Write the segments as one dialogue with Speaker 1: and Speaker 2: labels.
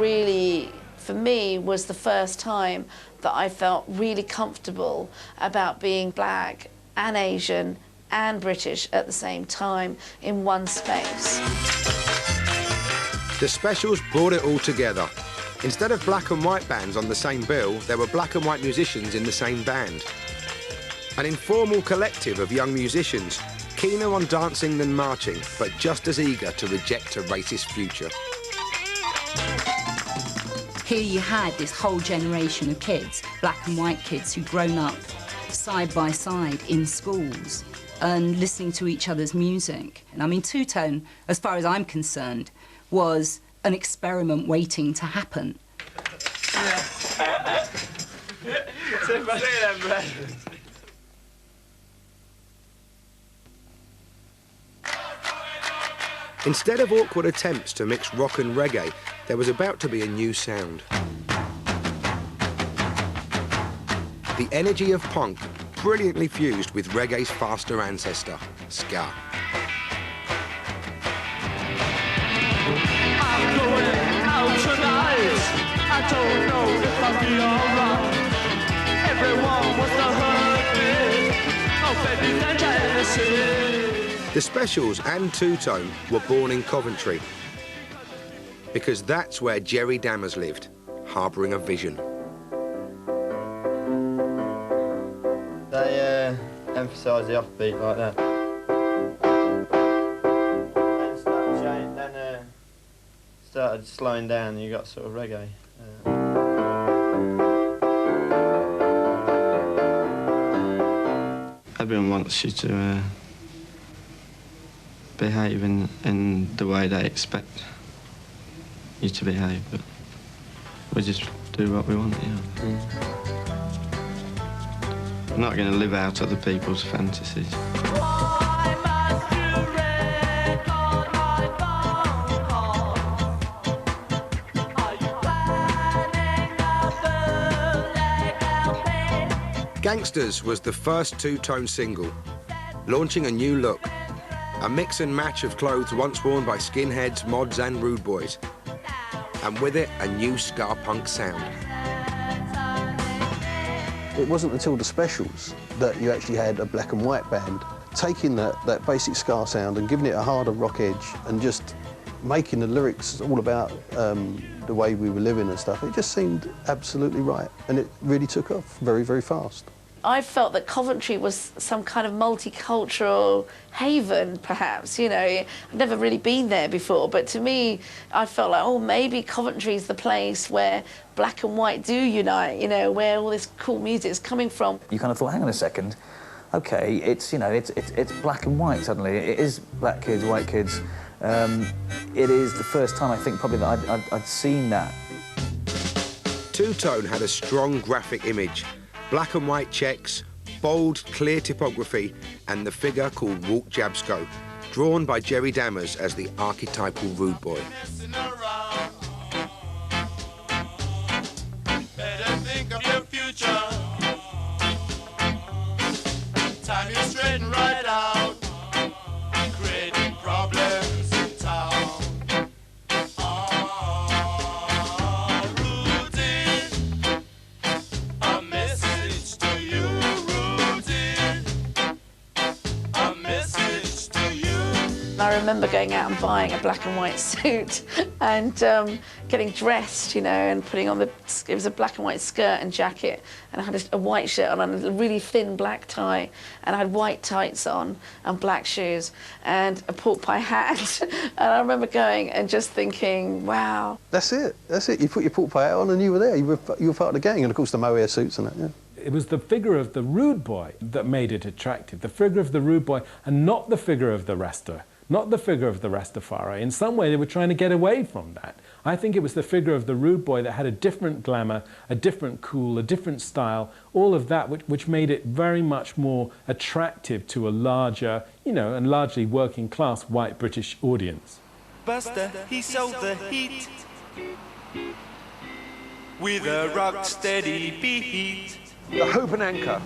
Speaker 1: really, for me, was the first time that I felt really comfortable about being black and Asian and British at the same time in one space.
Speaker 2: The Specials brought it all together. Instead of black and white bands on the same bill, there were black and white musicians in the same band. An informal collective of young musicians, keener on dancing than marching, but just as eager to reject a racist future.
Speaker 3: Here you had this whole generation of kids, black and white kids, who'd grown up side by side in schools and listening to each other's music. And I mean, two-tone, as far as I'm concerned, was an experiment waiting to happen.
Speaker 2: Instead of awkward attempts to mix rock and reggae, there was about to be a new sound. The energy of punk brilliantly fused with reggae's faster ancestor, ska.
Speaker 4: I'm going out tonight. I don't know if I'll be alright. Everyone wants to hurt me. Oh, baby, they're jealousy.
Speaker 2: The Specials and Two-Tone were born in Coventry because that's where Jerry Dammers lived, harbouring a vision.
Speaker 5: They emphasise the offbeat like that. Then started slowing down, you got sort of reggae. Everyone wants you to behave in the way they expect you to behave, but we just do what we want, yeah. We're not going to live out other people's fantasies.
Speaker 2: Gangsters was the first Two-Tone single, launching a new look. A mix and match of clothes once worn by skinheads, mods and rude boys. And with it, a new ska punk sound.
Speaker 6: It wasn't until the Specials that you actually had a black and white band taking that basic ska sound and giving it a harder rock edge and just making the lyrics all about the way we were living and stuff. It just seemed absolutely right, and it really took off very, very fast.
Speaker 1: I felt that Coventry was some kind of multicultural haven, perhaps, you know. I've never really been there before, but to me, I felt like, oh, maybe Coventry's the place where black and white do unite, you know, where all this cool music is coming from.
Speaker 7: You kind of thought, hang on a second, OK, it's, you know, it's black and white suddenly. It is black kids, white kids. It is the first time, I think, probably that I'd seen that.
Speaker 2: Two-Tone had a strong graphic image. Black and white checks, bold, clear typography, and the figure called Walt Jabsco, drawn by Jerry Dammers as the archetypal rude boy.
Speaker 4: Better think of your future. Time you straighten right out, creating problems in town.
Speaker 1: I remember going out and buying a black and white suit and getting dressed, you know, and putting on it was a black and white skirt and jacket, and I had a white shirt on and a really thin black tie, and I had white tights on and black shoes and a pork pie hat. And I remember going and just thinking, wow.
Speaker 6: That's it, that's it. You put your pork pie hat on and you were there. You were part of the gang, and of course the mohair suits and that, yeah.
Speaker 8: It was the figure of the rude boy that made it attractive, the figure of the rude boy, and not the figure of the Rasta, not the figure of the Rastafari. In some way, they were trying to get away from that. I think it was the figure of the rude boy that had a different glamour, a different cool, a different style, all of that, which made it very much more attractive to a larger, you know, and largely working class white British audience.
Speaker 4: Buster, he sold the heat with a rock steady beat.
Speaker 9: The Hope and Anchor,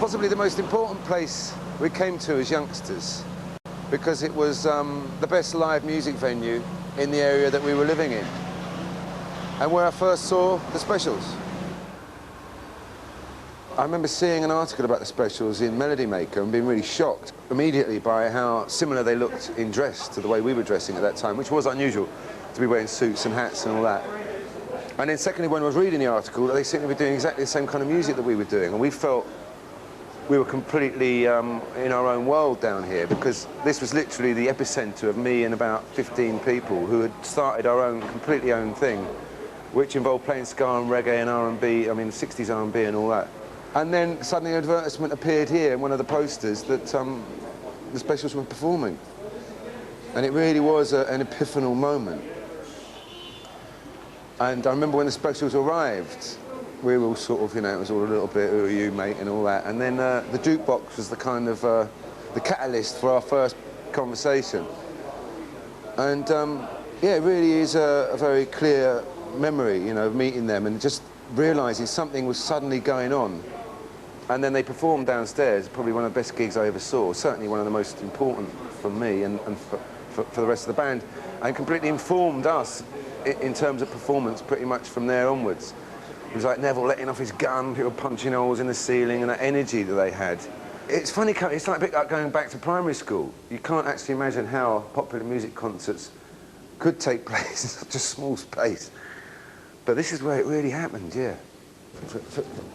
Speaker 9: possibly the most important place we came to as youngsters, because it was the best live music venue in the area that we were living in. and where I first saw the Specials. I remember seeing an article about the Specials in Melody Maker and being really shocked immediately by how similar they looked in dress to the way we were dressing at that time, which was unusual, to be wearing suits and hats and all that. And then secondly, when I was reading the article, they seemed to be doing exactly the same kind of music that we were doing, and we felt we were completely in our own world down here, because this was literally the epicenter of me and about 15 people who had started our own, completely own thing, which involved playing ska and reggae and R&B, I mean 60s R&B and all that. And then suddenly an advertisement appeared here in one of the posters that the Specials were performing. And it really was an epiphanal moment. And I remember when the Specials arrived, we were all sort of, you know, it was all a little bit, who are you, mate, and all that. And then the jukebox was the kind of, the catalyst for our first conversation. And yeah, it really is a very clear memory, you know, of meeting them and just realising something was suddenly going on. And then they performed downstairs, probably one of the best gigs I ever saw, certainly one of the most important for me and for the rest of the band, and completely informed us in terms of performance pretty much from there onwards. It was like Neville letting off his gun, people punching holes in the ceiling, and that energy that they had. It's funny, it's like a bit like going back to primary school. You can't actually imagine how popular music concerts could take place in such a small space. But this is where it really happened, yeah.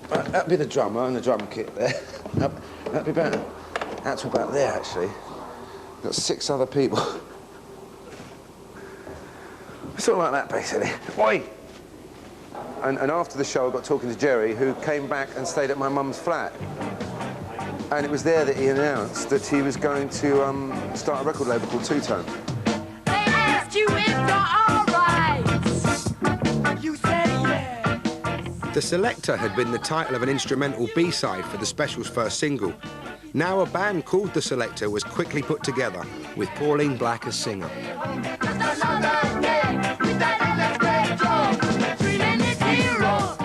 Speaker 9: That'd be the drummer and the drum kit there. That'd be about, that's about there, actually. Got 6 other people. Sort of like that, basically. Oi! And after the show, I got talking to Jerry, who came back and stayed at my mum's flat. And it was there that he announced that he was going to start a record label called Two Tone.
Speaker 4: They asked you if you're all right. You said yes.
Speaker 2: The Selector had been the title of an instrumental B-side for the Specials' first single. Now a band called The Selector was quickly put together, with Pauline Black as singer.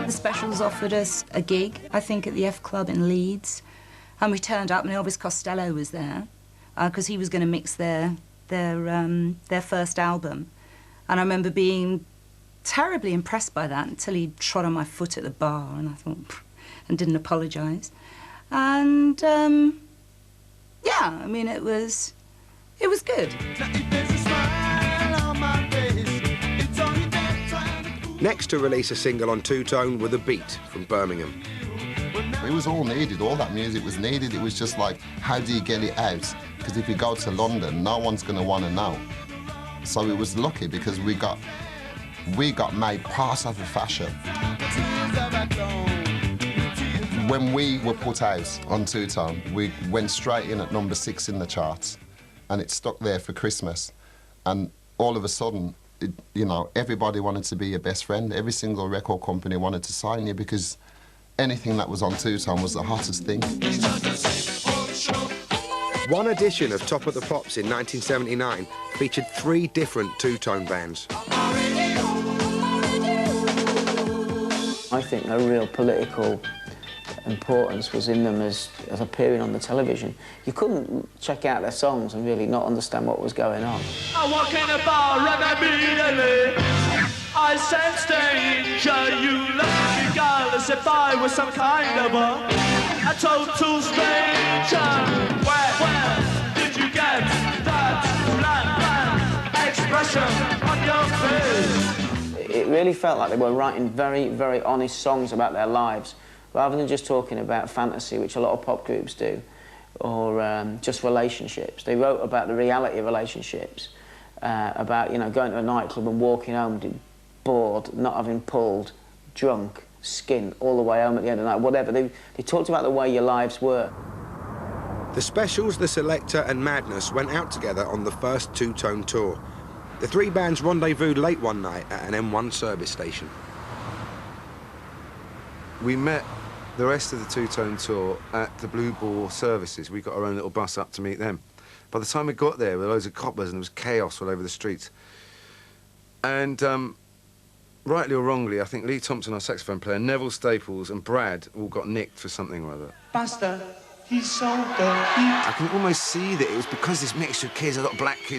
Speaker 3: The Specials offered us a gig, I think, at the F Club in Leeds. And we turned up and Elvis Costello was there, because he was going to mix their first album. And I remember being terribly impressed by that until he trod on my foot at the bar, and I thought, and didn't apologise. And, yeah, I mean, it was good.
Speaker 2: Next to release a single on Two Tone were The Beat from Birmingham.
Speaker 10: It was all needed, all that music was needed. It was just like, how do you get it out? Because if you go to London, no one's going to want to know. So it was lucky because we got made part of the fashion. When we were put out on Two Tone, we went straight in at number 6 in the charts, and it stuck there for Christmas. And all of a sudden, you know, everybody wanted to be your best friend. Every single record company wanted to sign you because anything that was on Two Tone was the hottest thing.
Speaker 2: One edition of Top of the Pops in 1979 featured 3 different two-tone bands.
Speaker 11: I think a real political importance was in them as appearing on the television. You couldn't check out their songs and really not understand what was going on.
Speaker 4: I walk in a bar and immediately I sense danger. You look at me, girl, as if I was some kind of a total stranger. Where did you get that bland expression on your face?
Speaker 11: It really felt like they were writing very, very honest songs about their lives, rather than just talking about fantasy, which a lot of pop groups do, or just relationships. They wrote about the reality of relationships, about, you know, going to a nightclub and walking home bored, not having pulled, drunk, skinned, all the way home at the end of the night, whatever. They talked about the way your lives were.
Speaker 2: The Specials, The Selector and Madness went out together on the first Two-Tone tour. The 3 bands rendezvoused late one night at an M1 service station.
Speaker 9: We met the rest of the Two-Tone tour at the Blue Ball services. We got our own little bus up to meet them. By the time we got there, there were loads of coppers and there was chaos all over the streets. And rightly or wrongly, I think Lee Thompson, our saxophone player, Neville Staples and Brad all got nicked for something or other.
Speaker 4: Buster, he's so dirty.
Speaker 9: I can almost see that it was because this mixture of kids, a lot of black kids,